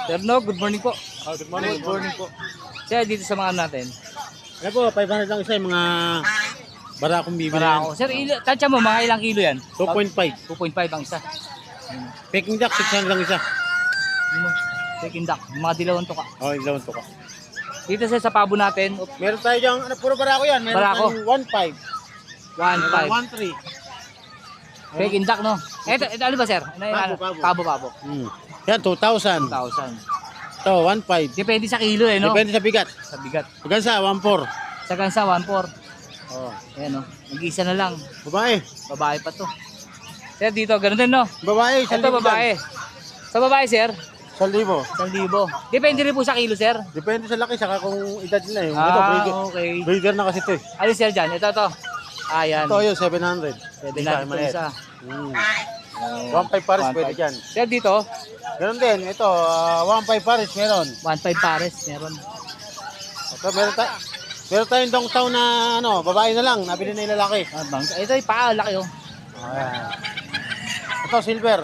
Sir No, good morning po. Good morning. Good morning po. Sir, dito sa mga ano natin. Ano po, 500 lang isa yung mga bara akong bibili. Para ako. Sir, tansya mo, mga ilang kilo yan? 2.5. 2.5 ang isa. Peking duck, 600 lang isa. Ano? Peking duck, mga dilawang tuka. Oh, ilawang to ka. Dito sa pabo natin, Meron tayo dyan, ano, puro bara ko yan. Meron Barako. tayong 1.5. 1.5. Peking duck, no? Ito ano ba, sir? Pabo. Yan, 2,000. 1,000. Ito, 1.5. Depende sa kilo eh, no? Depende sa bigat. Sa bigat. Hanggang sa 1.4. Sa gansa, 1.4. Oh. Ayan, no? Nag-isa na lang. Babae. Babae pa to. Sir, dito, ganun din, no? Babae, Ito, babae. Sa babae, sir, 1,000. 1,000. Depende rin po sa kilo, sir. Depende sa laki, saka kung edad nila eh. Ito, breeder. Okay. Breeder na kasi ito eh. Ano, sir, dyan? Ito. Ayan. Ito yun, 700. Pwede natin ito isa. 1.5 pares 1.5. pwede dyan. Sir, dito, Meron din, ito, 1.5 pares meron. 1.5 pares, meron. Ito, meron tayong dongtaw na ano, babae na lang, nabili na yung lalaki. Ito ay paa, laki oh. Ayan. Ito, silver.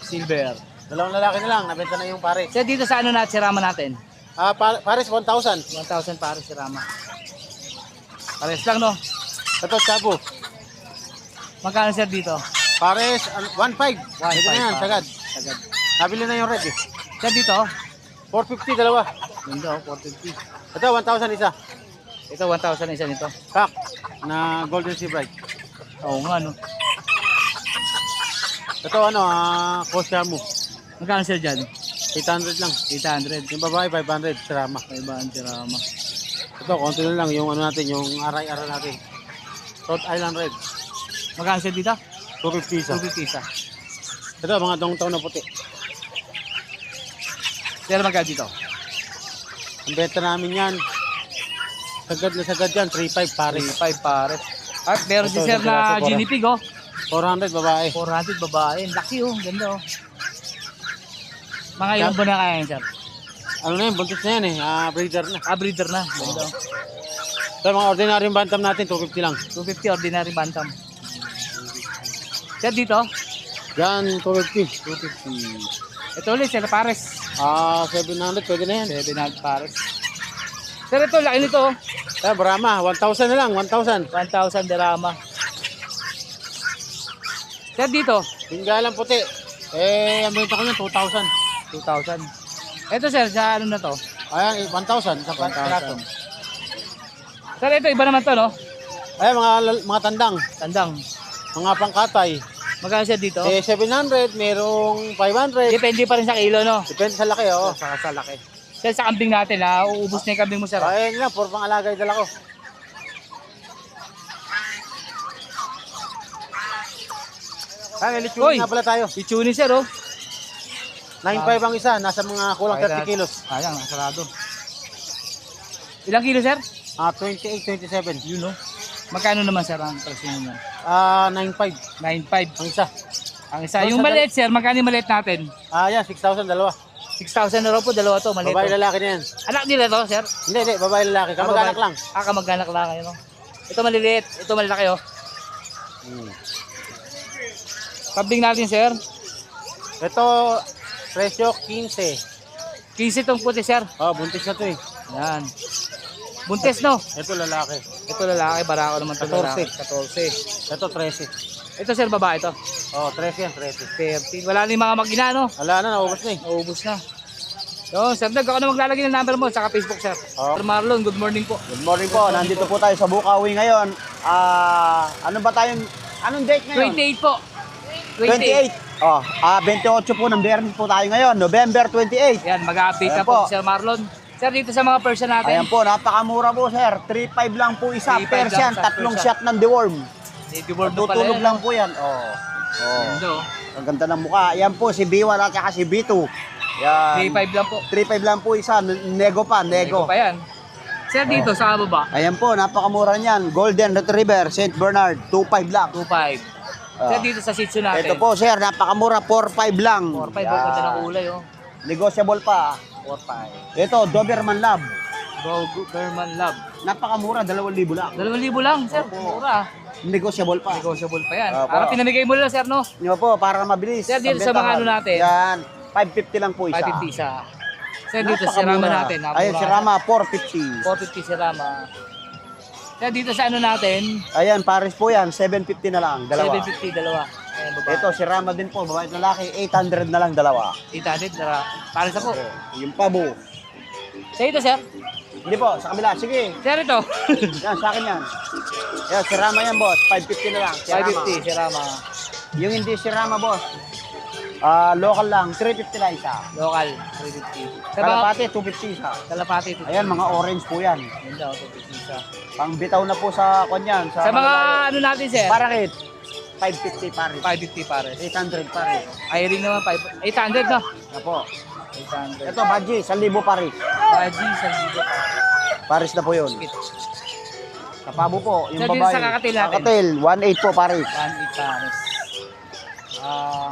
Silver. Dalawang lalaki na lang, nabenta na yung pares. Sir, dito sa ano natin, si Rama natin? Pares 1,000. 1,000 pares si Rama. Pares lang, no? Ito, chabo. Magkano, sir, dito? Pares 1.5. Ito na yan, sagad. Sagad. Nabili na yung red eh. Sir, dito? 450 dalawa. Ganda, 450. Ito, 1,000 isa. Ito, 1,000 isa nito. Kak na Golden Sea Bright. Oo nga, no? Ito ano, Kosyamu. Magkano, sir, dyan? 800 lang. 800. Yung babae 500, sarama. 500 si Rama. Ito, konti na lang yung ano natin, yung aray-aray natin. Rhode Island Red. Magkano, sir, dito? 250 isa. 250 isa. Ito, mga dongtaw na puti. Sir, magkano dito? Ang benta namin yan. Sagad na sagad yan, 3.5 pares. 5 pares. At meron si Ito, sir isang na piraso, Guinea pig, oh. 400 babae. 400 babae. Laki, oh. Ganda, oh. Mga ilang buwan na kaya yan, sir? Ano na yun, buntis na yan eh. Breeder na. Breeder na. Ganda, oh. Ito, mga ordinary bantam natin, 250 lang. 250 ordinary bantam. Sir, dito? Yan, 250. 250. Ito ulit, sir, pares. 700, pwede na yan. 700 pares. Sir, ito, laki nito, oh. Brahma, 1,000 na lang, 1,000. 1,000 dirama. Sir, dito? Tinggalan puti. Ang benta ko yun, 2,000. 2,000. Ito, sir, sa ano na to? Ayan, 1,000 sa piraso. Sir, ito, iba naman to, no? Ayan, mga tandang. Tandang. Mga pangkatay. Magkano, sir, dito? 700, merong 500. Depende pa rin sa kilo, no? Depende sa laki, oh. Sa laki. Sir, sa kambing natin, uubos na yung kambing mo, sir. Ayan lang, puro pang-alaga yung dala ko. Hoy! Lechon nga pala tayo. Pichuni, sir, oh. 9.5 ang isa, nasa mga kulang 30 kilos. Sayang, sarado. Ilang kilo, sir? 28, 27. Yun, no? Magkano naman, sir, ang presyo nyo? 9.5 9.5. ang isa. Ang isa. Yung maliit, sir, magkano yung maliit natin? Yan, 6,000 dalawa. 6,000 na raw po, dalawa to, maliit. Babae To. lalaki na yan. Anak nila to, sir? Hindi, babae lalaki. Kamag-anak lang. Kamag-anak lang, no? Ito maliliit, ito malaki, oh. Kambing natin, sir. Ito, presyo 15. 15 tong puti, sir. Buntis na to eh. Yan. Buntes, no? Ito lalaki. Ito lalaki, barako naman ito 14. lalaki. 14. Ito 13. Ito, sir, babae ito. 13 yan, 13. 13. Wala na yung mga magina, no? Wala na, naubos na eh. Naubos na. Yo, sir, ako na maglalagay ng number mo sa Facebook, sir. Sir Marlon, good morning po. Good morning po. Nandito po tayo sa Bukawi ngayon. Ano ba tayong anong date ngayon? 28 po. 28. 28 po ng Biyernes po tayo ngayon, November 28. Yan, mag-update na Ayan po po. si Sir Marlon. Sir, dito sa mga person natin. Ayan po, napakamura po sir. 3.5 lang po isa. 3.5 Persian, lang sa tatlong Persian. shot ng deworm. Native word pala Tutulog yan. lang po yan. Ganda, oh. Ang ganda ng mukha. Ayan po si B1 at saka si B2. Yan. 3.5 lang po. 3.5 lang po isa. Nego pa, nego. Pa yan. Sir, dito sa baba. Ayan po, napakamura niyan. Golden Retriever, St. Bernard, 2.5 lang. 2.5. Sir, dito sa Shih Tzu natin. Ito po sir, napakamura, 4.5 lang. 4.5. Ganda ng kulay, oh. Negotiable pa. 4.5. Ito, Doberman Lab. Doberman Lab. Napakamura, 2,000 lang. 2,000 lang, sir. Opo. Mura. Negotiable pa. Negotiable pa yan. Opo. Para pinamigay mo lang, sir, no? Di ba po, para mabilis. Sir, dito Ang sa mga bentahan. ano natin. Yan, 550 lang po isa. 550 isa. Sir, dito si Rama natin. Ayun, si Rama, 450. 450 si Rama. Sir, dito sa ano natin, Ayan, pares po yan, 750 na lang, dalawa. 750, dalawa. Ayan, baba. Ito, si Rama din po, babae at lalaki, 800 na lang, dalawa. 800, dalawa. Para sa po. Yung pabo. Sa ito, sir. Hindi po, sa kabila, sige. Sir, ito. Yan, sa akin yan. Yan, si Rama yan, boss, 550 na lang. Si 550, si Rama. Yung hindi si Rama, boss, local lang, 350 lang isa. Local, 350. Sa mga Kalapate, 250 isa. kalapati, ito. Ayan, mga orange po yan. Yun daw, 250 isa. Pang bitaw na po sa kanyan. Sa mga ano natin, sir, Parakit, 550 pares. 550 pares. 800 pares. Iring naman, 800 no? Apo. 800. Ito, Badji, 1,000 pares. Baji, sa libo. Pares na po yun. Sa pabo po, yung Sir, dito babae. sa kakatil natin. Kakatil, 1,800 po pares. 1,800 pares.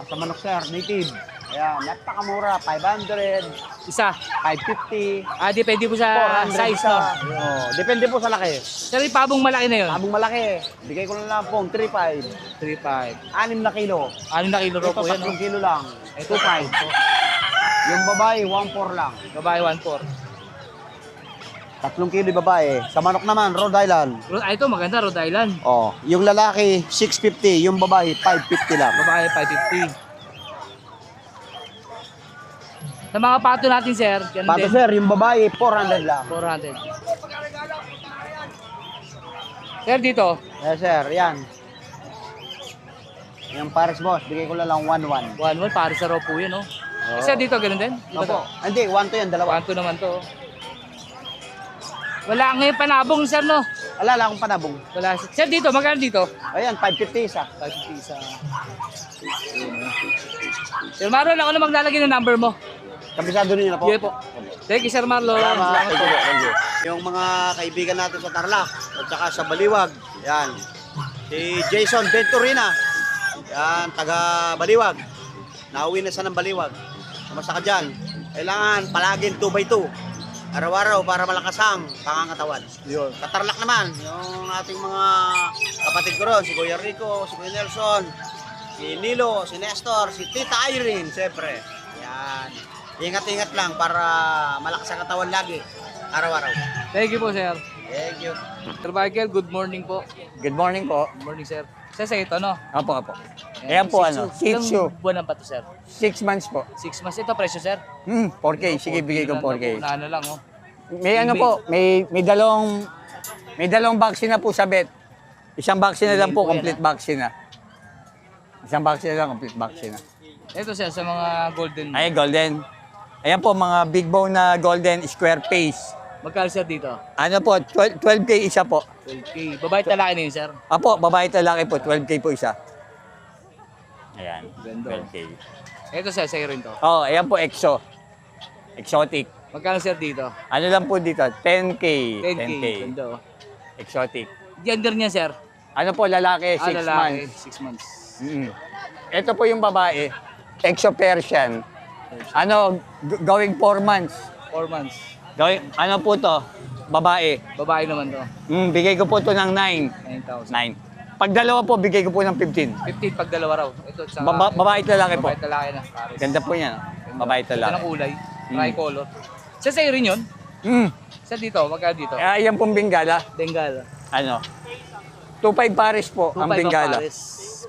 Sa manok sir, native. Ayan, napakamura, 500, Isa. 550, Depende po sa 400 size, isa. no? Oo, depende po sa laki. Sir, yung pabong malaki na yun. Abong malaki, bigay ko na lang po, 3,500. 3.5. 6 na kilo. Ano na kilo raw Ito, po yan, no? 3 kilo lang. Ito, 2,500. Yung babae, 1,400 lang. Babae, 1.4. 3 kilo yung babae. Sa manok naman, Rhode Island. Ito, maganda, Rhode Island. Oh, yung lalaki, 650. Yung babae, 550 lang. Babae, 550. Sa mga pato natin, sir, yan Pato din. sir, yung babae, 400 lang. 400. Sir, dito. Yes sir, yan. Yung pares boss, bigay ko na lang 1,100. 1.1, para sa raw po yun, no? Sir, dito, ganun din? Dito Opo. Hindi, 1 to yan, dalawa. 1.2 naman to. Wala ngayon panabong, sir, no? Wala lang akong panabong. Wala. Sir, dito, magkano dito? Ayan, 550 isa. 550 sa... Sir Marlon, ako na maglalagay ng number mo. Kabisado ninyo na po. Sige po. Thank you, Sir Marlon. Salamat. Salamat po. Thank you. Yung mga kaibigan natin sa Tarlac at saka sa Baliwag. Yan. Si Jason Venturina. Yan, taga Baliwag. Nauwi na siya ng Baliwag. Kamusta ka dyan? Kailangan palaging 2x2. Araw-araw para malakas ang pangangatawan. Yun. Sa Tarlac naman, yung ating mga kapatid ko ron, si Kuya Rico, si Kuya Nelson, si Nilo, si Nestor, si Tita Irene, siyempre. Yan. Ingat-ingat lang para malakas ang katawan lagi, araw-araw. Thank you po, sir. Thank you. Sir Michael, good morning po. Good morning po. Good morning, sir. Sir, sa ito, no? Opo, opo. Ayan po, Shih Tzu. Ilang buwan na pa to, sir? 6 months po. 6 months. Ito, presyo, sir? 4K. Sige, bigay ko 4K. Ano lang, oh. May ano po, may dalawang vaccine na po sa vet. Isang vaccine na lang po, complete vaccine na. Isang vaccine na lang, complete vaccine na. Ito, sir, sa mga golden. Ay, golden. Ayan po, mga big bone na golden square face. Magkano, sir, dito? Ano po, 12K isa po. 12K. Babae talaki na yun, sir. Apo, babae at lalaki po, 12K po isa. Ayan, Ganda. 12K. Ito, sir, sa'yo rin to. Oh, ayan po, exotic. Magkano, sir, dito? Ano lang po dito, 10K. 10K. Ganda, oh. Exotic. Gender niya, sir? Ano po, lalaki, 6 lalaki. months. 6 months. Ito po yung babae, Exo-Persian. Ano, going 4 months. 4 months. Going, ano po to, babae. Babae naman to. Bigay ko po to ng 9. 9,000. 9. Pag dalawa po, bigay ko po ng 15. 15 pag dalawa raw. Ito, sa... Babae at lalaki po. Babae talaki na. Pares. Ganda po yan. Babae at Ganda ng lalaki. kulay. Tricolor. Sir, sa'yo rin yun? Sir, dito. Magkano dito? Ayan pong Bengala. Bengal. Ano, 2.5 pares po ang 2.5 Bengala. Pares.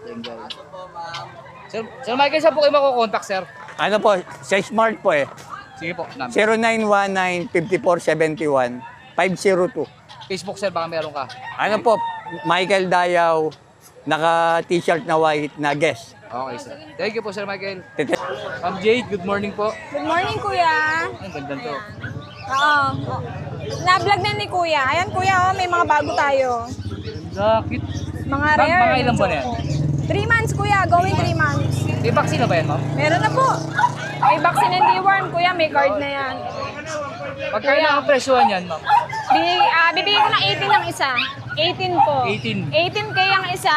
Bengal. Sir Michael, saan po kayo makukontakt, sir? Ano po, sa Smart po eh. Sige po, number. 0919-5471-502. Facebook, sir, baka meron ka. Ano po, Michael Dayaw, naka-t-shirt na white na guest. Okay, sir. Thank you po, Sir Michael. Ma'am Jade, good morning po. Good morning, Kuya. Ang ganda to. Oo. Na-vlog na ni Kuya. Ayan, Kuya, may mga bago tayo. Lakit. Mga Ma'am, rare. mga ilan ba na yan? 3 months, Kuya. Going 3 months. May vaccine na ba yan, ma'am? Meron na po. May vaccine and deworm, Kuya. May card na yan. Magkano ang presyohan yan, ma'am? Bibigay ko ng 18 ang isa. 18 po. 18. 18K ang isa.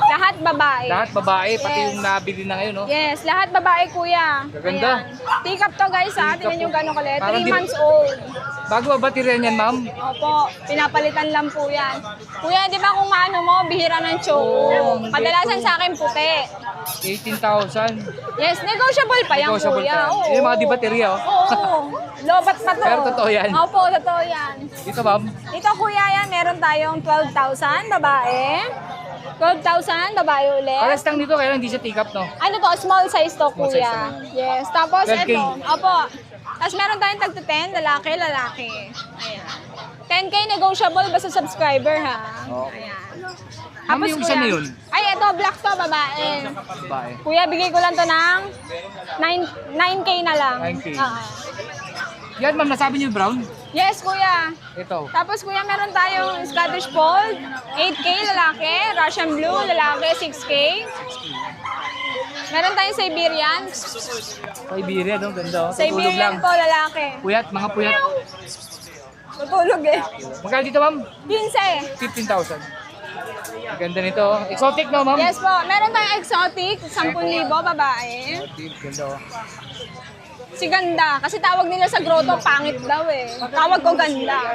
Lahat babae. Lahat babae, pati Yes. yung nabili na ngayon, no? Yes, lahat babae, Kuya. Gaganda. Ayan. Pick up to, guys, ha. Pick up Tingnan nyo po. gano'ng kalit. Parang 3 di- months old. Bago ba bateryan yan, ma'am? Opo, pinapalitan lang po yan. Kuya, di ba kung maano mo, bihira ng choke. Oo, Kadalasan dito. sa akin puti. 18,000. Yes, negotiable pa yan, Negotiable kuya. pa. Oo. Yung mga di baterya, oh. Oo. Lobat pa to. Pero totoo yan. Opo, totoo yan. Dito, ma'am. Ito, kuya, yan. Meron tayong 12,000, babae. 12,000, babae ulit. Pares lang dito, kaya lang hindi siya take-up, no? Ano to? Small size to, Small size kuya. lang. Yes. Tapos, 12K. ito. Opo. Tapos, meron tayong tagto 10, lalaki. Ayan. 10K negotiable basta subscriber, ha? Ayan. Ma'am, yung isa na yun? Ay, ito, black to, babae. Babae. Kuya, bigay ko lang to ng 9K na lang. 9K. Oo. Yan, ma'am, nasabi niyo yung brown? Yes, kuya. Ito. Tapos kuya, meron tayong Scottish Fold, 8K lalaki, Russian Blue lalaki, 6K. Meron tayong Siberian, Siberia, no? Ganda, oh. Tutulog Siberian lang. po lalaki. Puyat, mga puyat. Tutulog eh. Magkano dito, ma'am? 15. 15,000. Ang ganda nito, oh. Exotic, no, ma'am? Yes po, meron tayong exotic, 10,000 babae. Exotic, ganda, oh. Si ganda, kasi tawag nila sa grotto, pangit daw eh. Tawag ko ganda.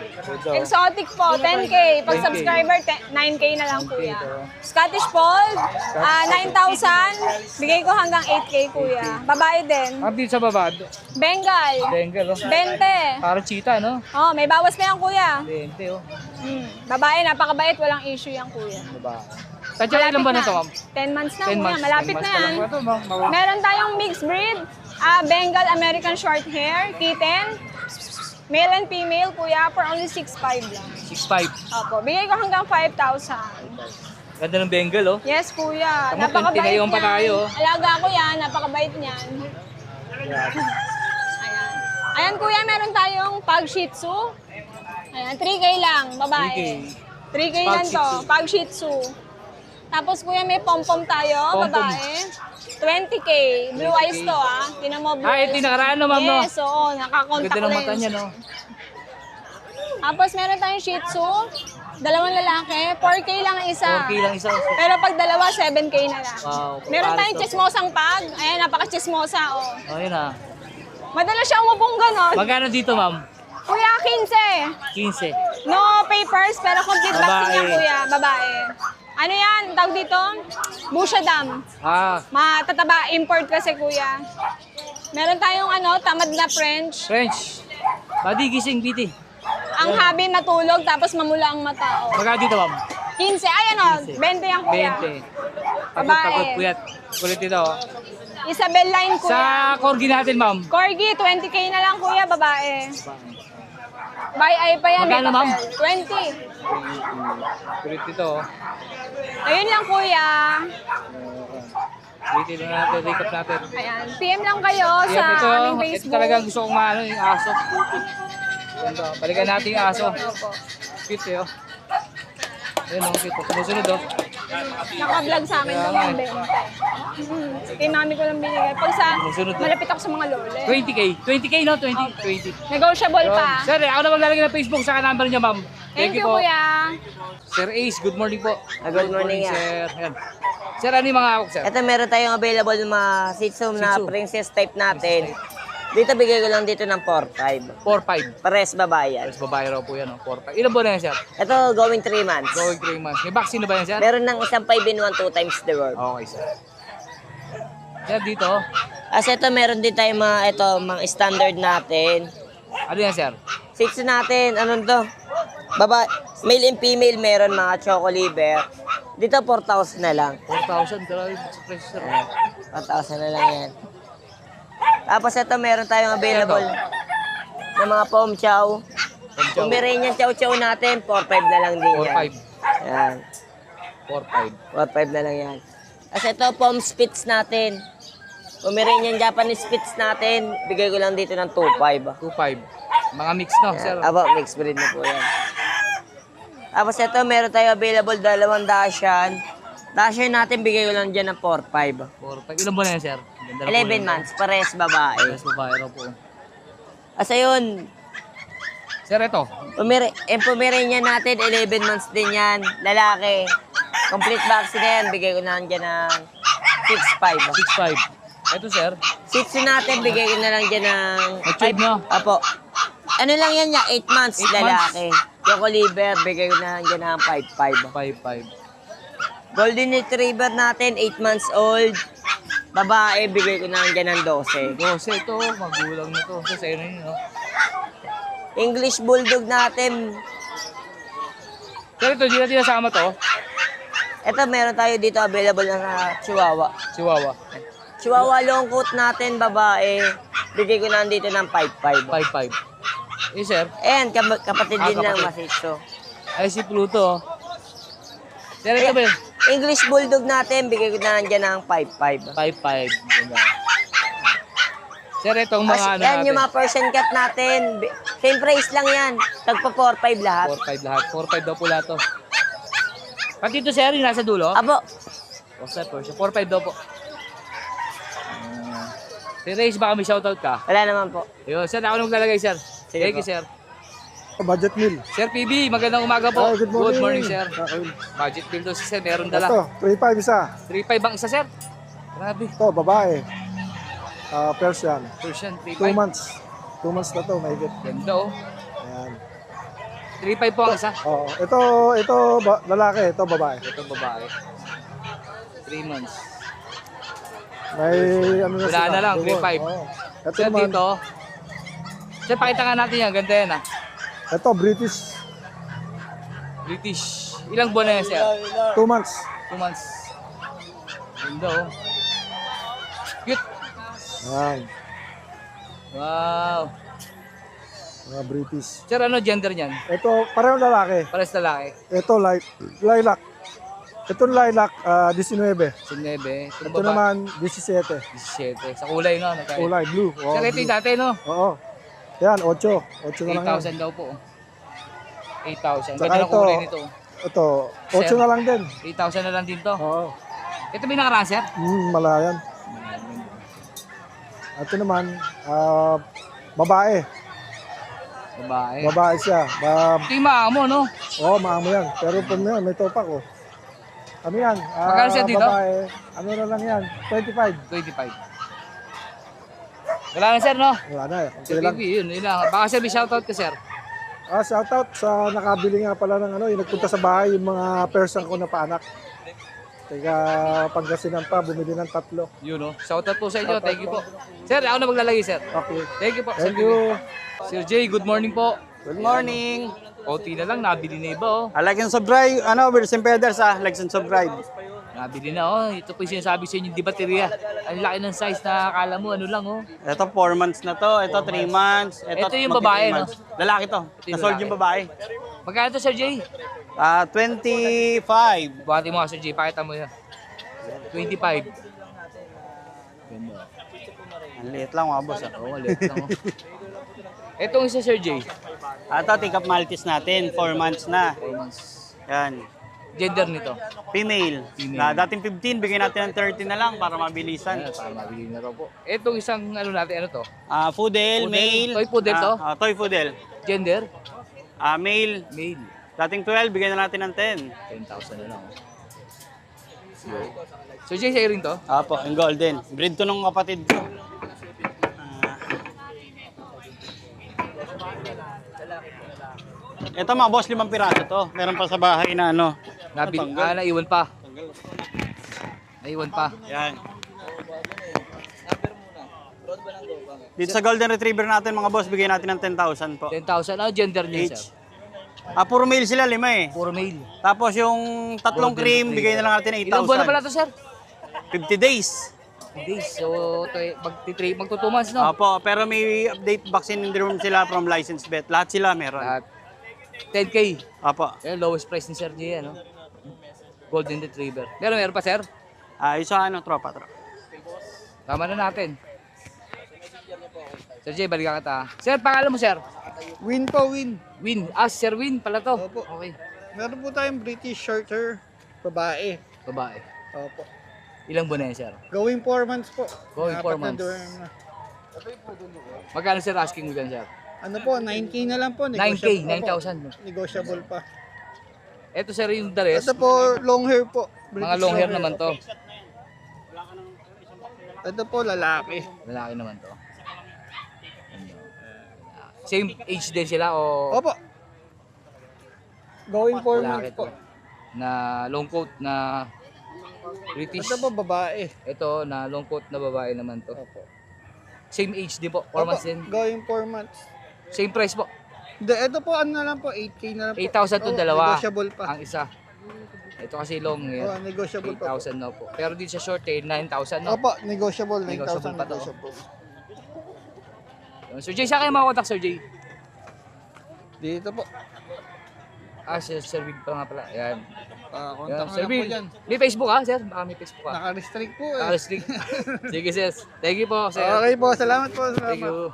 Exotic po, 10K. Pag 10K. subscriber, 9K na lang kuya. Scottish Fold, 9,000. Bigay ko hanggang 8K kuya. Babae din. Ma'am, dito sa baba. Bengal, Bengal, oh. 20. Parang cheetah, no? Oh, may bawas na yan kuya. 20, oh. Babae, napakabait, walang issue yan kuya. Diba? Tadya, ilan ba na ito, ma'am? 10 months na 10 kuya, months. malapit 10 na months pa yan. lang po ito, ma'am. Meron tayong mixed breed, Bengal American short hair, kitten. Male and female, kuya, for only 6,500 lang. 6'5". Opo, bigay ko hanggang 5,000. Ganda ng Bengal, oh. Yes, kuya. Tama, Napakabait tinayong pa niyan. tayo. Alaga ko yan, napakabait niyan. Ayan. Ayan, kuya, meron tayong pug shih tzu. Ayan, 3K lang, babae. 3K Pug lang Shih to, Tzu. pug shih tzu. Tapos, kuya, may pom-pom tayo, Pom-pom. babae. 20K. Blue eyes to, ah. Tinan mo, blue Ito yung nakaraan, no, ma'am, no? Yes, oo, naka-contact Ganda ng lens. mata niya, no? Tapos meron tayong Shih Tzu, dalawang lalaki, 4K lang ang isa. 4K lang isa. Pero pag dalawa, 7K na lang. Wow, Meron pares tayong to. chismosang pag. Ayan, napaka-chismosa, oh. Oh, yun, ah. Madalas siya umupong ganon. Magkano dito, ma'am? Kuya, 15. 15. No papers, pero complete vaccine yan, Babae. kuya. Babae. Ano yan? Tawag dito? Busha Dam. Ah, Matataba, import kasi, kuya. Meron tayong tamad na French. French. Body gising, BT. Ang habi matulog, tapos mamula ang mata, oh. Magkano dito, ma'am? 15. Ay, 20 yan, kuya. 20. Babae. Takot, puyat. Kulit ito, oh. Isabel line, kuya. Sa corgi natin, ma'am. Corgi, 20K na lang, kuya, babae. By eye pa yan, Magkano, may ma'am? papel. 20. Kulit ito, oh. Ayun lang, kuya. BT lang natin, recap natin. Ayan, PM lang kayo sa Yan, ito, aming ito Facebook. talagang gusto kong maano, yung aso. Ganda, balikan natin yung aso. Cute, eh, oh. Ayun, oh, cute. Sumusunod, oh. Naka-vlog sa akin daw yung 20. Kay mami ko lang binigay. Pag sa, Sumunod, oh. malapit ako sa mga lole. 20K. 20K, no? 20. Negotiable Yun. pa. Sir, ako na maglalagay ng Facebook sa number niya, ma'am. Thank you, po. kuya. Sir Ace, good morning po. Good morning, sir. Ayan. Sir, ano yung mga awak, sir? Ito meron tayong available ng mga Shih Tzu na Shih Tzu. princess type natin. Dito bigay ko lang dito ng 4-5. 4-5. Pares babae yan. Yes, babae raw po yan, oh. 4-5. Ilan po na yan, sir? Ito going 3 months. Going 3 months. May vaccine na ba yan, sir? Meron ng isang 5-in-1 2 times the world. Okay, sir. Sir, dito, oh. As ito meron din tayong mga standard natin. Ano yan, sir? Shih Tzu natin, anong to? Male and female meron mga choco liver. Dito 4,000 na lang. 4,000. Grabe, sa presyo, sir. 4,000 na lang yan. Tapos ito meron tayong available na mga pom chow. Pomeranian chow chow natin, 4,500 na lang din yan. 4-5. Yan. 4-5. 4,500 na lang yan. Kasi ito, pom spits natin. Pomeranian Japanese spits natin, bigay ko lang dito ng 2,500. 2-5. Mga mix, no, sir? Aba, mixed breed na po yan. Tapos ito, meron tayo available dalawang Dashan. Dashan natin, bigay ko lang dyan ng 4,500. 4-5. Ilan po na yan, sir? Ganda na po 11 yan. months, pares babae. Yes, babae raw po. Asa yun, Sir, ito. Pomeranian natin, 11 months din yan. Lalaki. Complete vaccine na yan, bigay ko lang dyan ng 6,500. 6-5. Ito, sir. Shih Tzu natin, bigay ko na lang dyan ng... Matured, no? Apo. Ano lang yan niya, 8 months, 8 lalaki. Choco liver, bigay ko na lang dyan ng 5,500. 5-5. Golden Retriever natin, 8 months old. Babae, bigay ko na lang dyan ng 12. 12 ito, magulang na to. So, sa'yo na yun, no? English Bulldog natin. Sir, ito, di natin nasama to. Ito, meron tayo dito available na sa Chihuahua. Chihuahua. Chihuahua long coat natin, babae. Bigay ko na dito ng 5.5. 5'5". Eh, sir. Ayan, kapatid din ng kapatid. masitso. Ay, si Pluto, oh. Sir, ito ba yun? English Bulldog natin, bigay ko na lang dyan ng 5.5. 5'5". Ganda. Sir, itong mga ano Yan natin. yung mga Persian cat natin. Same price lang yan. Tagpa 4.5 lahat. 4'5 lahat. 4'5 daw po lahat to. Pati ito, sir, yung nasa dulo. Apo, O, sir, 4'5 daw po. Si Reyes, baka may shoutout ka. wala naman po. Ayun, sir, ako nung lalagay, sir. Sige Thank you, po. sir. Budget meal. Sir PB, magandang umaga po. Good morning. sir. Okay. Budget bill to si sir, meron dala. Ito, 3.5 isa. 3'5 ang isa, sir. Grabe. Ito, babae. Persian. Persian, 2 3'5. months. 2 months na to, mahigit. Ganda, oh. Ayan. 3'5 po ang isa. Oo. Ito lalaki, ito babae. Ito babae. 3 months. May ano na Wala sila. na lang, dugo. 3.5. Oo. Ito Sir, naman, dito. Sir, pakita nga natin yan. Ganda yan, ah. ito British. British. Ilang buwan na yan, sir? 2 months. 2 months. Ganda, oh. Cute. Ayan. Wow. Mga British. Sir, ano gender niyan? Ito, parehong lalaki. Pares lalaki. Ito, lilac. Ito lilac, 19. 19. Ito naman, 17. 17. Sa kulay, no? Nagkaya. Kulay, blue. Oo, Sir, ito yung blue. dati, no? Oo. Yan, 8. 8 na lang yan. 8,000 daw po. 8,000. Tsaka Ganda ng ito, kulay nito. Ito, 8 Sir. na lang din. 8,000 na lang din to. Oo. Ito ba yung nakaraan, sir? Malayan. Ito naman, babae. Babae. Babae siya. Ito yung mga mo, no? Maamo yan. Pero pag may topak ko. Ano yan? Magkano siya dito? Babae, ano na lang yan? 25. 25. Wala na, sir, no? Wala na eh. Sir Okay lang. PB, yun lang. Baka sir, may shoutout ka, sir. Shoutout sa nakabili nga pala ng yung nagpunta sa bahay, yung mga Persian ko na paanak. Teka, Pangasinan pa, bumili ng 3. Yun, no? Shoutout po sa inyo. Thank you po. Sir, ako na maglalagay, sir. Okay. Thank you po. Sir Thank you. PB. Sir Jay, good morning po. Good morning. Konti na lang, nabili na iba, oh. I like and subscribe, Wilson Peders like and subscribe. Nabili na, oh. Ito po yung sinasabi sa inyo, di baterya. Ang laki ng size na akala mo, ano lang, oh. Ito 4 months na to, ito 3 months. Ito yung babae, no? Lalaki to, Ito yung nasold lalaki. yung babae. Magkano to, Sir Jay? 25. Buhati mo nga, Sir Jay. Pakita mo yan. 25. Ganda. Ang liit lang mga boss. Oo, ulit lang, oh. Itong isa, Sir Jay. Ito, take-up Maltese natin, 4 months na. 4 months. Yan. Gender nito. Female. Female. Na dating 15, bigyan natin ng 30 na lang para mabilisan. Ayan, para mabili na raw po. Itong isang ano natin, ano to? Poodle, Poodle. male. Toy poodle to? Toy poodle. Gender? Male. Male. Dating 12, bigyan na natin ng 10. 10,000 na lang. Oh. So, Jay, sa'yo rin to? Apo, yung golden. Breed to nung kapatid ko. Ito mga boss, 5 piraso to. Meron pa sa bahay na ano. Nabili, naiwan pa. Naiwan pa. Yan. Dito sa golden retriever natin mga boss, bigyan natin ng 10,000 po. 10,000. Ano gender niya, Each. sir? Puro male sila, 5 eh. Puro male. Tapos yung tatlong Golden cream, retriever. bigyan na lang natin ng 8,000. Ilang buwan na pala to, sir? 50 days. Days. So, magto 2 months, no? Opo, pero may update vaccine in the room sila from licensed vet. Lahat sila meron. At 10K. Opo. Yan, lowest price ni Sir Jay, ano? Golden Retriever. Meron pa, sir? Isa ano, tropa. Tama na natin. Sir Jay, balikan kita. Sir, pangalan mo, sir? Win po, win. Win. Sir Win pala to. Opo. Okay. Meron po tayong British Shorter, babae. Babae. Opo. Ilang buwan na yan, sir? Going 4 months po. Going 4 Apat na months. dorm na. Magkano, sir, asking mo dyan, sir? Ano po, 9K na lang po. 9K, Opo. 9,000. No? Negotiable pa. Ito, sir, yung the rest. Ito po, long hair po. Mga long hair naman to. Ito po, lalaki. Lalaki naman to. Same age din sila o Opo. Going 4 lalaki months to? po. Na long coat na British. Ito po, babae. Ito, na long coat na babae naman to. Opo. Same age din po, 4 months din. Going 4 months. Same price po. Ito po, ano na lang po, 8K na lang po. 8,000 to Oo, dalawa. Negotiable pa. Ang isa. Ito kasi long Oo, yan. negotiable pa po. 8,000 na po. Pero dito sa short tail, 9,000 no? Opo, negotiable. Negotiable 9,000 pa to. negotiable. Sir Jay, saan kayo makakontak, Sir Jay? Dito po. Sir Big pa nga pala. Ayan. Contact Yan, na Sir lang po Bill. dyan. May Facebook ha, sir? Baka may Facebook ka. Naka-restrict po eh. Naka-restrict. Sige, sir. Thank you po, sir. Okay po, salamat po. Thank Salamat. you.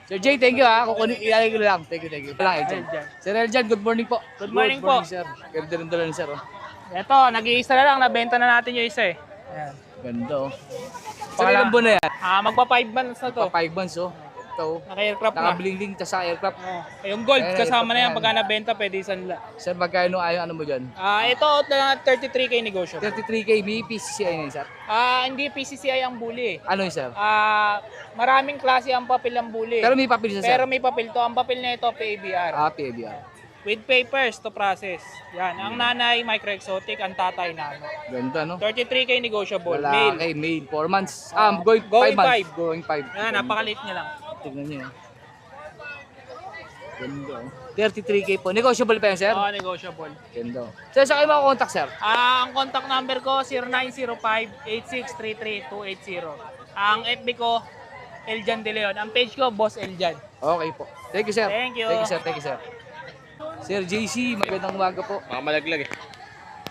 Sir Jay, thank you ha. Kukunin, ilalagay ko lang. Thank you, thank you. Lang, Eljan. Sir Eljan, good morning po. Good morning po. sir. Ganda rin dala ni sir. Oh. Ito, nag-iisa na lang, nabenta na natin yung isa eh. Ayan. Ganda oh. Sir, ilang buwan na yan? Magpa 5 months na to. Pa 5 months oh. Ito. Naka-aircraft na. Nakablingling ta sa aircraft. Yung gold, Ayan, kasama na yan. aircraft Pagka nabenta, pwede isan lang. Sir, magkano ayaw ano mo dyan? Ito, out na lang at 33K negotiable. 33K, may PCCI na yun, sir. Hindi PCCI ang bully eh. Ano yun, sir? Maraming klase ang papel ng bully. Pero may papel siya, sir. Pero may papel to. Ang papel na ito, PABR. PABR. With papers to process. Yan. Ang nanay, micro-exotic. Ang tatay, nano. Ganda, no? 33K negotiable. Male. Lalaki, male. 4 months. Going 5 Going months. five. Going 5. Yan, napakaliit niya lang. Tignan niyo. Ganda. 33K po. Negotiable pa yan, sir? Oo, negotiable. Ganda. Sir, saan kayo makakontak, sir? Ang contact number ko 0905-8633-280. Ang FB ko Eljan De Leon. Ang page ko Boss Eljan. Okay po. Thank you, sir. Thank you. Thank you, sir. Thank you, sir. Sir JC, magandang umaga po. Malaglag eh.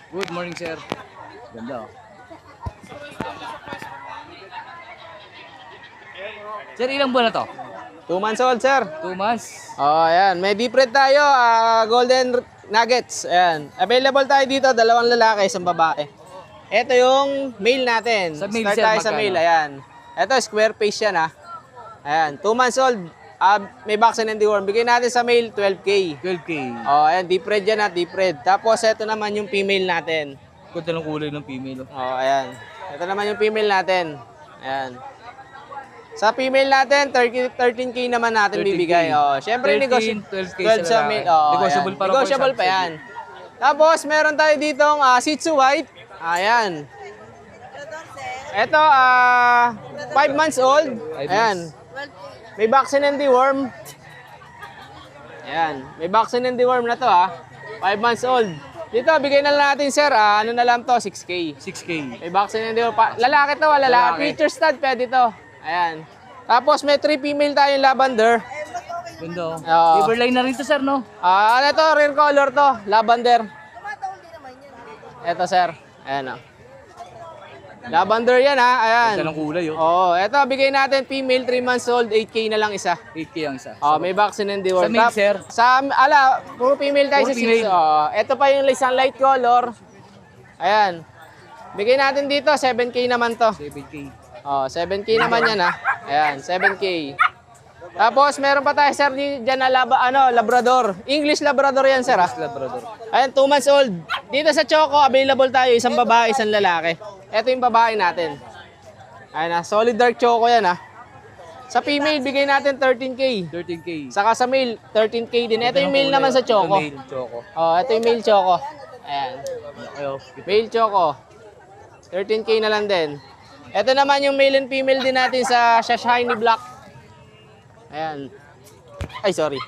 Good morning, sir. Ganda. Oh. Sir, ilang buwan na to? 2 months old, sir. 2 months. Oh, ayan. May deep red tayo, golden nuggets. Ayan. Available tayo dito, 2 lalaki, 1 babae. Ito yung male natin. Sa male, Start sir, tayo sa magkano? male, ayan. Ito, square face yan, ha. Ayan, 2 months old. May vaccine and deworm. Bigay natin sa male, 12K. 12K. Oh, ayan, deep red yan, ha, deep red. Tapos, ito naman yung female natin. Ganda ng kulay ng female. Oh. Oh, ayan. Ito naman yung female natin. Ayan. Sa female natin, 13K naman natin 13K. bibigay. Oh, syempre 13, 12K 12 sa sa lalaki. male. Oh, Negotiable ayan. pa rin po Negotiable siya. pa yan. Tapos, meron tayo ditong Shih Tzu White. Ayan. Ito, 5 months old. 5 Ayan. May vaccine and deworm. Ayan. May vaccine and deworm na to, 5 months old. Dito, bigay na lang natin, sir. Ano na lang to? 6K. 6K. May vaccine and deworm. Lalaki to, lalaki. Lalaki. Feature stud, pwede to. Ayan. Tapos, may 3 female tayong lavender. Ganda. Oh. Oo. Riverline na rin to, sir, no? Ano to? Rare color to. Lavender. Ito, sir. Ayan, lavender yan, Ayan. Ganda ng kulay, oh. Oo, eto, bigay natin female, 3 months old, 8K na lang isa. 8K ang isa. May vaccine and deworm. Sa male, sir? Puro female tayo Puro sa female. 6. Ito pa yung isang light color. Ayan. Bigay natin dito, 7K naman to. 7K. 7K naman yan, Ayan, 7K. Tapos, meron pa tayo, sir, dyan na Labrador. English Labrador yan, sir, Labrador. Ayan, 2 months old. Dito sa Choco, available tayo, isang babae, isang lalaki. Ito yung babae natin. Ayan, solid dark Choco yan, Sa female, bigay natin 13K. 13K. Saka sa male, 13K din. Ito yung male naman sa Choco. Male Choco. Ito yung male Choco. Ayan. Ayo. Male Choco. 13K na lang din. Ito naman yung male and female din natin sa shiny black. Ayan. Ay, sorry.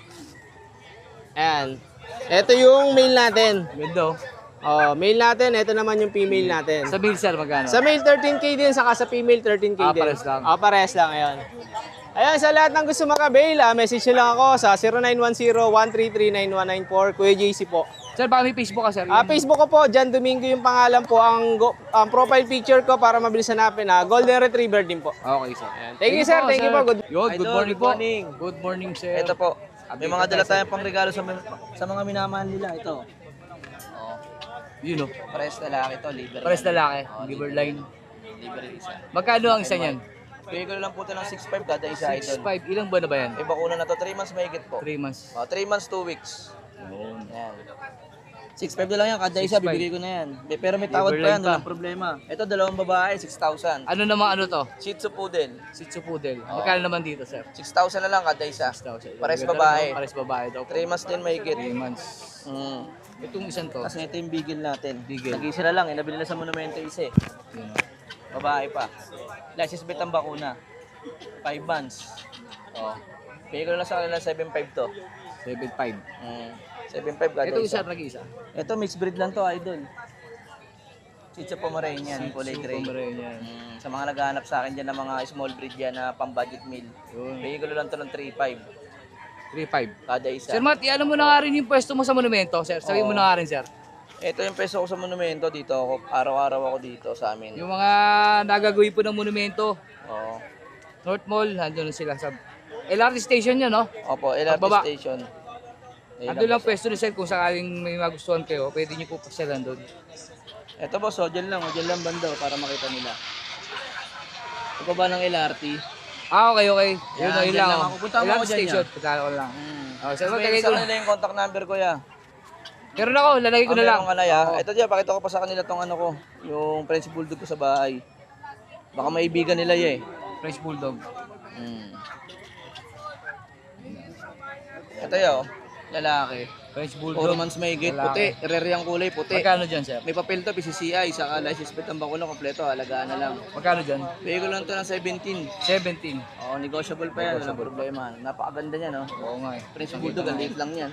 Ayan. Ito yung male natin. Ganda. Male natin. Ito naman yung female natin. Sa male, sir, magkano? Sa male, 13K din. Saka sa female, 13K din. Pares lang. Pares lang. Ayan. Ayan, sa lahat ng gusto makabail, message nyo lang ako sa 0910-133-9194. Kuya JC po. Sir, baka may Facebook ka, sir? Facebook ko po, Jan Domingo yung pangalan po. Ang profile picture ko para mabilis hanapin. Golden Retriever din po. Okay, sir. Thank you, sir. Thank you po. Good Good Idol, morning po. good morning. Good morning, sir. Ito po. May mga dala tayo, tayong pang regalo sa mga minamahal nila. Ito. Yun, Pares lalaki to, liver. Pares lalaki. Liver line. Liver isa. Magkano ang isa niyan? Bigay ko na lang po ito ng 6.5 kada isa, idol. 6.5. Ilang buwan na ba yan? May bakuna na to, 3 months mahigit po. 3 months. 3 months, 2 weeks. Yun. Yan. 6.5 na lang yan, kada isa 6.5. bibigay ko na yan. Pero may tawad Libre pa yan, line pa. walang problema. Ito, dalawang babae, 6,000. Ano naman ano to? Shih Tzu Poodle, Shih Tzu Poodle. Magkano naman dito, sir? 6,000 na lang kada isa. 6,000. Pares Ganda babae. naman, Pares babae daw. 3 months din mahigit. 3 months. Mm. Itong isang to. Kasi ito yung bigil natin. Bigil. Nag-isa na lang, nabili na sa monumento isa eh. Yun, Babae pa. License bit ang bakuna. 5 months. Oh. Bigay ko na lang sa kanila 7.5 to. 7.5. 7.5 kada Ito isa. isa, nag-isa. Ito mixed breed lang to, idol. Shih Tzu Pomeranian, kulay gray. Pomeranian. Sa mga naghahanap sa akin dyan ng mga small breed yan na pang-budget meal. Yun. Bigay ko lang to ng 3.5 3.5. kada isa. Sir Matt, iano mo na nga rin yung pwesto mo sa monumento, sir. Sabihin mo Oo. na nga rin, sir. Ito yung peso ko sa monumento dito ako. Araw-araw ako dito sa amin. Yung mga nagagawin po ng monumento, Oo. North Mall, nandun na sila sa LRT station yun, no? Opo, LRT Pagbaba. station. Ayun Andun lang po. pwesto ni sir kung sakaling may magustuhan kayo, pwede niyo po pasyalan doon. Ito boss, dyan lang banda para makita nila. Ito ba ng LRT? Ah, okay, okay. Yun, Yan, yun dyan lang. lang ako. Punta mo LRT ako dyan, station, yan. punta ko lang. Oh, sir, Sabihin magtagay sa ko. kanila yung contact number ko ya. Meron ako, lalagay ko na lang. Meron ka na ya. Ito dyan, pakita ko pa sa kanila tong ano ko. Yung French Bulldog ko sa bahay. Baka maibigan nila ya eh. French Bulldog. Ito ya oh. Lalaki. French 4 Bulldog. months mahigit. Lalaki. Puti. Rare yung kulay, puti. Magkano dyan, sir? May papel to, PCCI, saka license plate ang bakuna, kompleto, alagaan na lang. Magkano dyan? Bigay ko lang to ng 17. 17. Oo, negotiable pa yan, walang problema. Napakaganda niyan, no? Oo nga eh. Prince Bulldog, ang liit lang yan.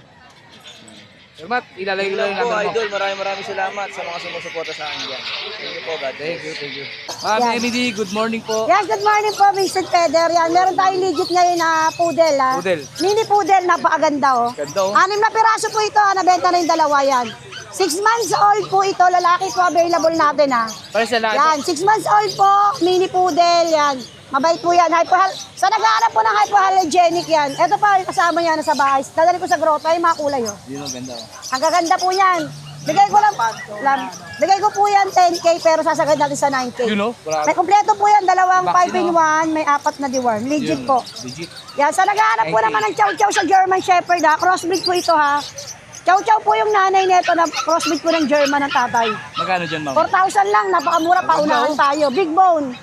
Sir Matt, ilalagay ko lang Lang yung po, number mo. idol, maraming salamat sa mga sumusuporta sa akin dyan. Thank you po, God bless. Thank you, thank you. Ma'am Emily, good morning po. Yes, good morning po, Vincent Peder. Yan, meron tayong legit ngayon na poodle, ha? Poodle. Mini poodle, napakaganda, oh. Ganda, oh. 6 na piraso po ito, nabenta na yung dalawa yan. 6 months old po ito, lalaki po available natin, ha? Para sa lahat. Yan, 6 months old po, mini poodle, yan. Mabait po yan. Sa naghahanap po ng hypoallergenic yan. Ito pa, kasama niya na sa bahay. Dadali ko sa grotto, yung mga kulay, oh. Yun ang ganda. Ang gaganda po yan. Bigay ko po yan 10K pero sasagad natin sa 9K. Yun, oh. May kompleto po yan, dalawang Vaccine, 5-in-1, may 4 na deworm. Legit Yun, po. Legit. Yan, sa naghahanap po 9K. naman ng chow-chow sa German Shepherd, ha? Crossbreed po ito, ha? Chow-chow po yung nanay nito na crossbreed po ng German ng tatay. Magkano dyan, ma'am? 4,000 lang, napakamura, paunahan tayo. Big bone.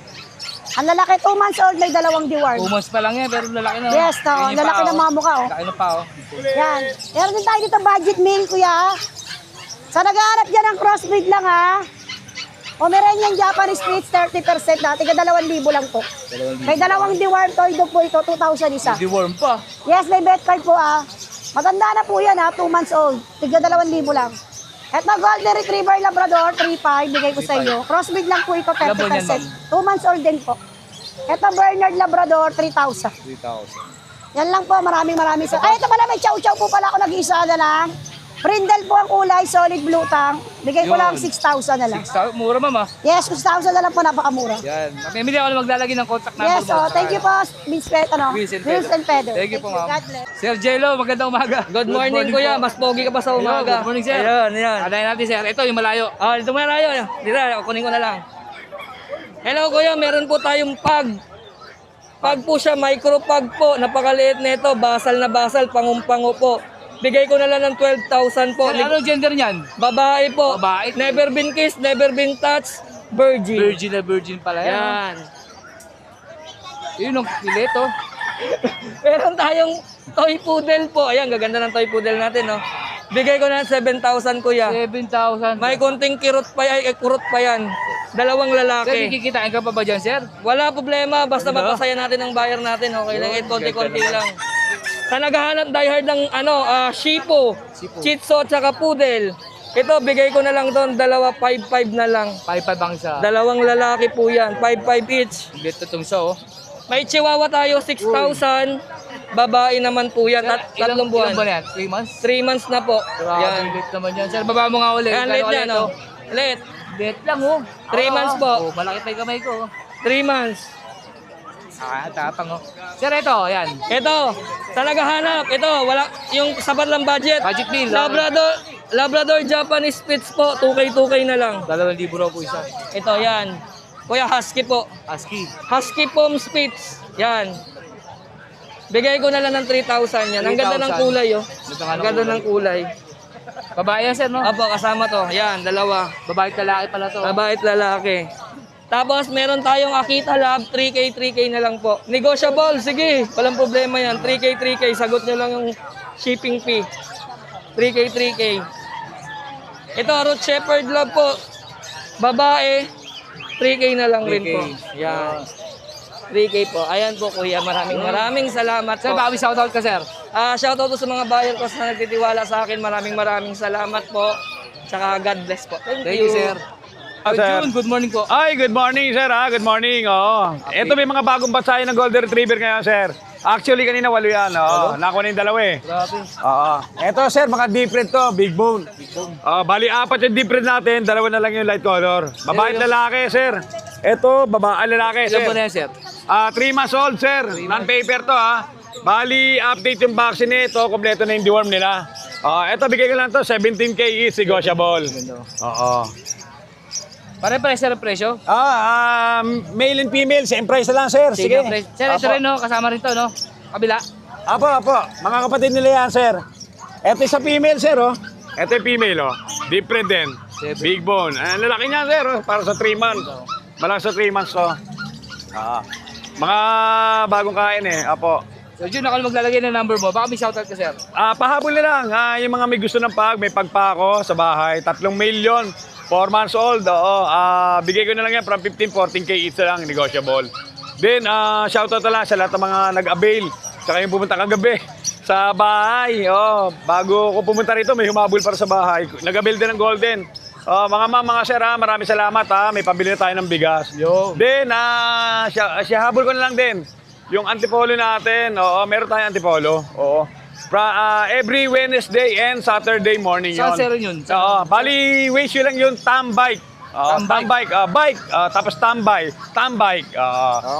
Ang lalaki, 2 months old, may 2 deworm. 2 months pa lang yan, pero lalaki na. Yes, to. Yun yung Lalaki paa, ng mga mukha, oh. Laki na pa, oh. Yan. Meron din tayo dito budget meal, kuya. Sa naghahanap dyan ng crossbreed lang, ha? Pomeranian Japanese Spitz, 30% na. Tiga 2,000 lang po. May 2 deworm toy dog po ito, 2,000 isa. Deworm pa. Yes, may vet card po, ah. Maganda na po yan, ha? 2 months old. Tiga 2,000 lang. Ito, Golden Retriever Labrador, 3,500. Bigay ko sa iyo. Crossbreed lang po ito, Ilan po yan, 30%. 2 months old din po. Ito, Bernard Labrador, 3,000. 3,000. Yan lang po, maraming sa... Ay, ito pala, may chow-chow po pala ako nag-iisa na lang. Brindle po ang kulay, solid blue tang. Bigay ko Yun. lang 6,000 na lang. 6,000. Mura, ma'am, ah. Yes, 6,000 na lang po, napakamura. Yan. Ma'am Emily, ako na maglalagay ng contact number Yes, mo. oh, thank you po, Vincent, Vincent Pedro. Thank you po, ma'am. God bless. Sir Jello, magandang umaga. Good morning, kuya. po. Mas pogi ka pa sa umaga. Good morning, sir. Ayun, yan. Adayin natin, sir. Ito, yung malayo. Ah, dito muna tayo. Dito, kunin ko na lang. Hello, kuya. Meron po tayong pag. Pag po siya, micro pag po. Napakaliit nito. Basal na basal, pangumpango po. Bigay ko na lang ng 12,000 po. Sir, anong gender niyan? Babae po. Babae. Never been kissed, never been touched. Virgin. Virgin na virgin pala yan. Yan. Yun ang pilit, oh. Meron tayong toy poodle po. Ayan, gaganda ng toy poodle natin, no? Bigay ko na ng 7,000, kuya. 7,000. May konting kurot pa yan. Dalawang Sir, lalaki. kikitain ka pa ba dyan, sir? Wala problema, basta Ano? mapasaya natin ang buyer natin, okay lang. Yun, Konti-konti ganda lang. Sa naghahanap diehard ng Shipo, Shih Tzu at saka Poodle. Ito, bigay ko na lang doon, 5,500 na lang. 5,500 ang isa. Dalawang lalaki po yan, 5,500 each. Bit itong isa, oh. May Chihuahua tayo, 6,000. Babae naman po yan, tatlong buwan. Ilang buwan yan? 3 months? 3 months na po. Grabe, Yan. lit naman yan. Sir, baba mo nga ulit. Yan, late yan, no? Late. Late lang, oh. 3 months po. Oh, malaki pa yung kamay ko, oh. 3 months. Ah, tapang, oh. Sir, ito, yan. Ito, sa naghahanap, ito, wala, yung sapat lang budget. Budget meal, Labrador Japanese Spitz po, 2K na lang. 2,000 raw po isa. Ito, yan. Kuya, Husky po. Husky. Husky Pom Spitz. Yan. Bigay ko na lang ng 3,000 yan. Ang ganda ng 3,000. kulay, oh. Ganda nga ng Ang ganda kulay. ng kulay. Babae yan, sir, no? Opo, kasama to. Yan, dalawa. Babae at lalaki pala to. Babae at lalaki. Tapos meron tayong Akita Lab, 3K na lang po. Negotiable, sige. Walang problema yan. 3K. Sagot nyo lang yung shipping fee. 3K. Ito, Root Shepherd Lab po. Babae, 3K na lang rin po. Yan. 3K po. Ayan po, kuya. Maraming salamat Sir, po. baka may shoutout ka, sir. Shoutout po sa mga buyer ko na nagtitiwala sa akin. Maraming salamat po. Tsaka God bless po. Thank you, sir. Sir. June, good morning po. Ay, good morning, sir. Good morning. Ito may mga bagong batsahe ng Golden Retriever ngayon, sir. Actually, kanina 8 yan. Nakuha na yung 2 Grabe. Ito, sir, mga different to. Big bone. Bali, 4 yung different natin. 2 na lang yung light color. Babae at lalaki, sir. Ito, babae lalaki, sir. Ilan po na yan, sir? 3 months old, sir. Non-paper to, ha. Bali, update yung vaccine nito. Kompleto na yung deworm nila. Ito, bigay ko lang to. 17K is negotiable. Oo. Pare-pare, sir, ang presyo? Male and female, same price na lang, sir. Sige. Sir, ito rin, no? Kasama rin to, no? Kabila. Apo. Mga kapatid nila yan, sir. Ito sa female, sir, oh. Ito yung female, oh. Different din. Big bone. Lalaki niya, sir, oh. Para sa 3 months. Malang sa 3 months, oh. Mga bagong kain, eh. Apo. So, June, ako maglalagay ng number mo. Baka may shoutout ka, sir. Pahabol na lang. Yung mga may gusto ng may pagpa ako sa bahay. 3 million. 4 months old, oo. Bigay ko na lang yan from 15-14K each lang, negotiable. Then, shoutout na lang sa lahat ng mga nag-avail. Saka yung pumunta kagabi sa bahay. Bago ko pumunta rito, may humabol para sa bahay. Nag-avail din ng Golden. Mga ma'am, mga sir, maraming salamat. May pabili na tayo ng bigas. Then, habol ko na lang din. Yung antipolo natin, meron tayong antipolo. Oo. Every Wednesday and Saturday morning yun. Saan, sir, yun? Bali, wish yun lang yun, tambike. Tambike. Bike, tapos tambike.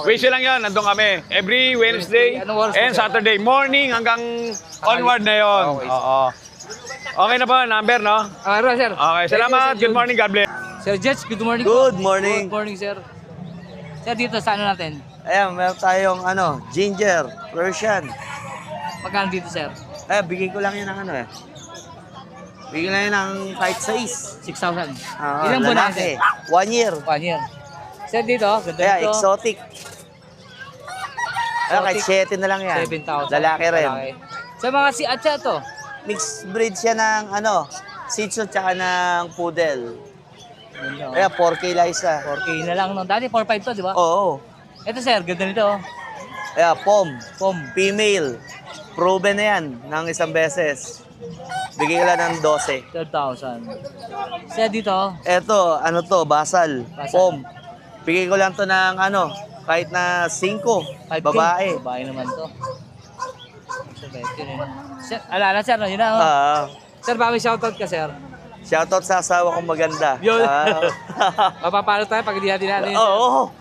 Wish yun lang yun, nandun kami. Every Wednesday and Saturday morning hanggang onward na yun. Okay na ba, number, no? Sir. Okay, salamat. Good morning, God bless. Sir Jets, good morning. Good morning. Good morning, sir. Sir, dito, sa ano natin? Ayan, meron tayong ginger, Persian. Magkano dito, sir? Bigay ko lang yun ng Bigay ko lang yun ng kahit size. 6,000. Ilang buwan na, sir? 1 year. 1 year. Sir, dito, ganda dito. Exotic. Kahit 7 na lang yan. 7,000. Lalaki rin. Sa mga atsa to? Mixed breed siya ng Shih Tzu tsaka ng Poodle. 4K lang isa. 4K na lang, no? Dati 4,500 to, di ba? Oo. Ito, sir, ganda nito. Pom. Female. Proven na yan ng isang beses. Bigay ko lang ng 12. 12,000. Sir, dito? Eto, basal. Pom. Bigay ko lang to ng kahit na 5. 5K. Babae. Babae naman to. Sir, alala, sir, no? Yun na, Sir, baka may shoutout ka, sir. Shoutout sa asawa kong maganda. Yun. Mapapalo tayo pag hindi natin. Oo.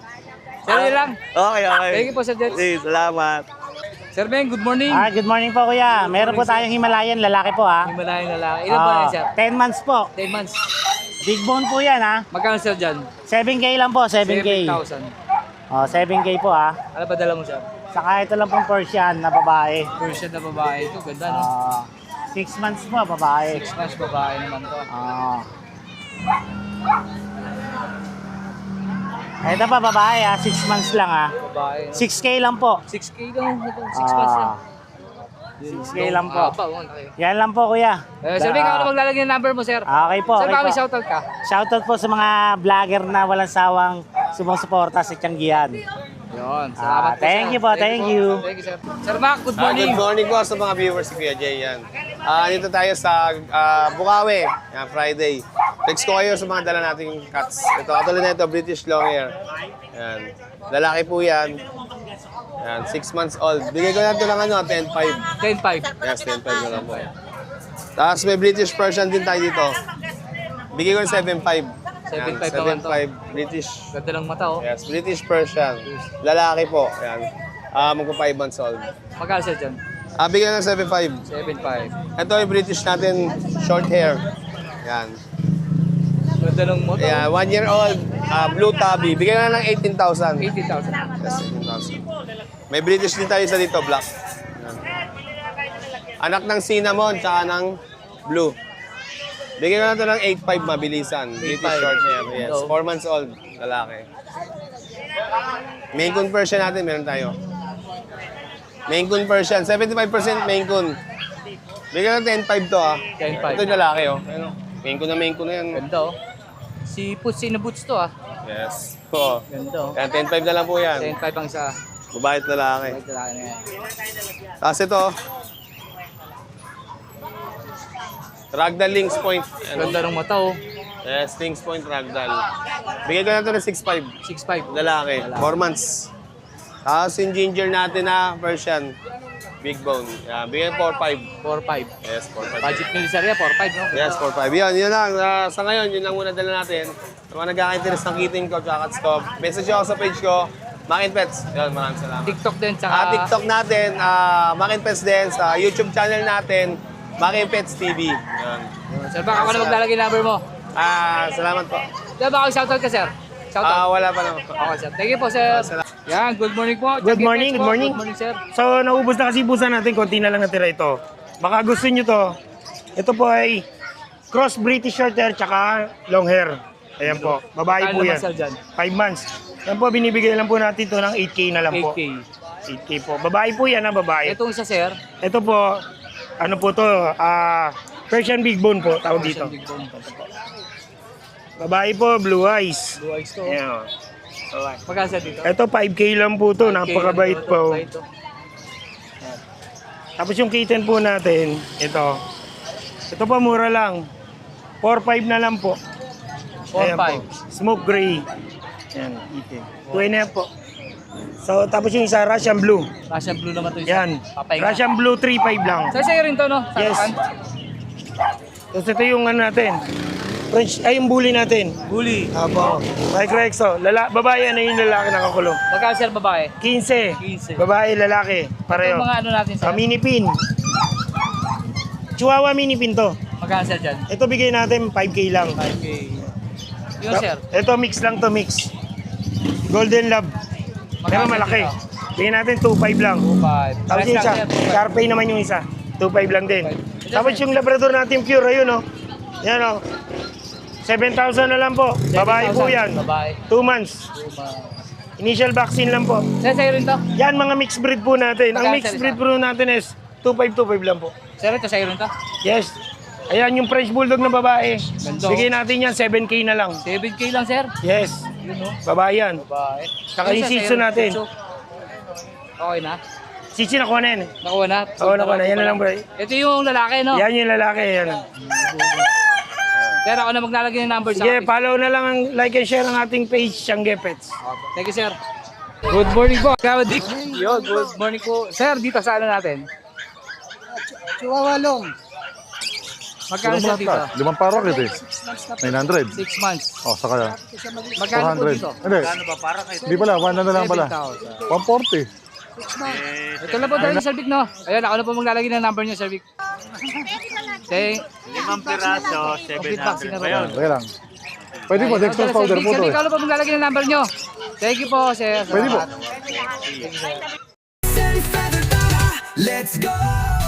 Sir, yun lang. Okay. Thank you po, Sir Jets. Salamat. Sir Ben, good morning. Good morning po, kuya. Meron po tayong Himalayan, lalaki po, Himalayan lalaki. Ilan po na, sir? 10 months po. 10 months. Big bone po yan, Magkano, sir, dyan? 7K lang po, 7K. 7,000. 7K po, Ano ba dala mo, sir? Saka ito lang pong Persian na babae. Persian na babae. Ito, ganda, no? 6 months po, babae. 6 months babae naman to. Ito pa, babae, 6 months lang, Babae. 6K lang po. 6K lang. 6 months lang. 6K lang po. Okay. Yan lang po, kuya. Sir Ben, ako na maglalagay ng number mo, sir. Okay po. Sir, okay baka may po. shoutout ka? Shoutout po sa mga vlogger na walang sawang sumusuporta sa Tianggian. Yun. Salamat po, Thank you po, thank you. Thank you, sir. Sir Mac, good morning. Good morning po sa mga viewers si Kuya Jay. Yan. Dito tayo sa Bukawi, yan, Friday. Text ko kayo sa mga dala nating cats. Ito, katulad na ito, British Longhair. Yan. Lalaki po yan. Yan, 6 months old. Bigay ko na ito ng 10.5. 10.5. Yes, 10.5 na lang po. Tapos may British Persian din tayo dito. Bigay ko ng 7.5. 7.5 naman to. 7.5 British. Ganda ng mata, Yes, British Persian. Lalaki po. Yan. Magpa 5 months old. Magkano, sir, dyan? Bigyan ng 7.5. 7.5. Ito yung British natin, short hair. Yan. Ganda ng mata. Yeah, 1 year old, blue tabby. Bigyan na ng 18,000. 18,000. Yes, 18,000. May British din tayo sa dito, black. Yan. Anak ng cinnamon, tsaka ng blue. Bigyan ko na ito ng 8.5 mabilisan. British short hair. Yes, Go. 4 months old, lalaki. Maine Coon Persian natin, meron tayo. Maine Coon Persian, 75% Maine Coon. Bigyan ko ng 10.5 to 10.5. Ito yung lalaki Ano? Maine Coon na yan. Ganda oh. Si Puts in the Boots to ah. Yes. Oo. Ganda oh. Yan, 10.5 na lang po yan. 10.5 ang isa. Babae at lalaki. Ito lang na yan. Tapos ito, Ragdoll Lynx Point. Ganda ng mata oh. Yes, Lynx Point Ragdoll. Bigay ko na ito ng 6.5. 6.5. Lalaki, 4 months. Tapos yung ginger natin na Persian, big bone. Yan, bigay 4.5. 4.5. Yes, 4.5. Budget militarya, 4.5 no? Yes, 4.5. Yun lang. Sa ngayon, yun lang muna dala natin. Sa mga nagkaka-interest ng kitin ko, tsaka stop. Message ako sa page ko, Makin Pets. Yun, maraming salamat. TikTok din, tsaka... TikTok natin, Makin Pets din. Sa YouTube channel natin, Makin Pets TV. Yun. Sir, baka ako na maglalagay number mo. Salamat po. Sir, baka shoutout ka, sir? Shoutout. Wala pa naman. Okay, sir. Thank you po, sir. Yan, good morning po. Good morning, good morning. Good morning, sir. So, naubos na kasi busa natin, konti na lang natira ito. Baka gusto nyo to. Ito po ay cross British short hair tsaka long hair. Ayan po, babae po yan. 5 months. Yan po, binibigay lang po natin to ng 8K na lang po. 8K po. Babae po yan, babae. Itong isa, sir. Ito po, ano po to, Persian Big Bone po, tawag dito. Babae po, blue eyes. Blue eyes to. Ayan o. Magkano sir dito? Ito 5K lang po to, napakabait po. Tapos yung kitten po natin, ito. Ito po mura lang. 4.5 na lang po. 4.5. Smoke gray. Yan, kitten. 2.5 po. So tapos yung isa Russian blue. Russian blue naman to isa. Yan. Papahinga. Russian blue 3.5 lang. Sa'yo rin to, no? Yes. Tapos ito yung ano natin. French, ay yung bully natin. Bully. Apo. Mike Rexo. Babae, ano yung lalaki nakakulong? Magkano sir babae? 15. Babae, lalaki. Pareho. Ito mga ano natin sir? Mini pin. Chihuahua mini pin to. Magkano sir dyan? Ito bigay natin 5K lang. 5K. Yun sir? Ito mix lang to, mix. Golden Lab. Pero malaki. Bigyan natin 2.5 lang. 2.5. Tapos yung isa, Sharpay naman yung isa. 2.5 lang din. Tapos yung Labrador natin pure, ayun o. Yan o. 7,000 na lang po. Babae po yan. Babae. 2 months. Initial vaccine lang po. Sa'yo rin to? Yan, mga mixed breed po natin. Ang Magkano, mixed sir, breed po natin is 2.5 lang po. Sir, ito sa'yo rin to? Yes. Ayan yung French Bulldog na babae. Ganda. Bigay natin yan, 7K na lang. 7K lang sir? Yes. Yun o. Babae yan. Babae. Saka yung Shih Tzu natin. Okay na? Shih Tzu nakuha na yan eh. Nakuha na? Oo, nakuha na. Yan na lang bro. Ito yung lalaki, no? Yan yung lalaki. Yan. Sir, ako na maglalagay ng number sa Sige, akin. follow na lang ang like and share ang ating page, Tiangge Pets. Thank you, sir. Good morning po. Yo, good morning po. Sir, dito sa ano natin? Chihuahua long. Magkano sir dito? 5 parok ito eh. 900. 6 months. Oh, saka Magkano po dito? 400. Hindi. Hindi pala, 1 na lang pala. 7,000. 140. Ito na po dahil Sir Vic, no? Ayun, ako na po maglalagay ng number niyo, Sir Vic. Thank 5 piraso, 700 pa yun. Okay lang. Pwede po, Dextrose powder po Sir to Vic, eh. ako na po maglalagay ng number niyo. Thank you po, sir. Pwede po. Salamat. Let's go!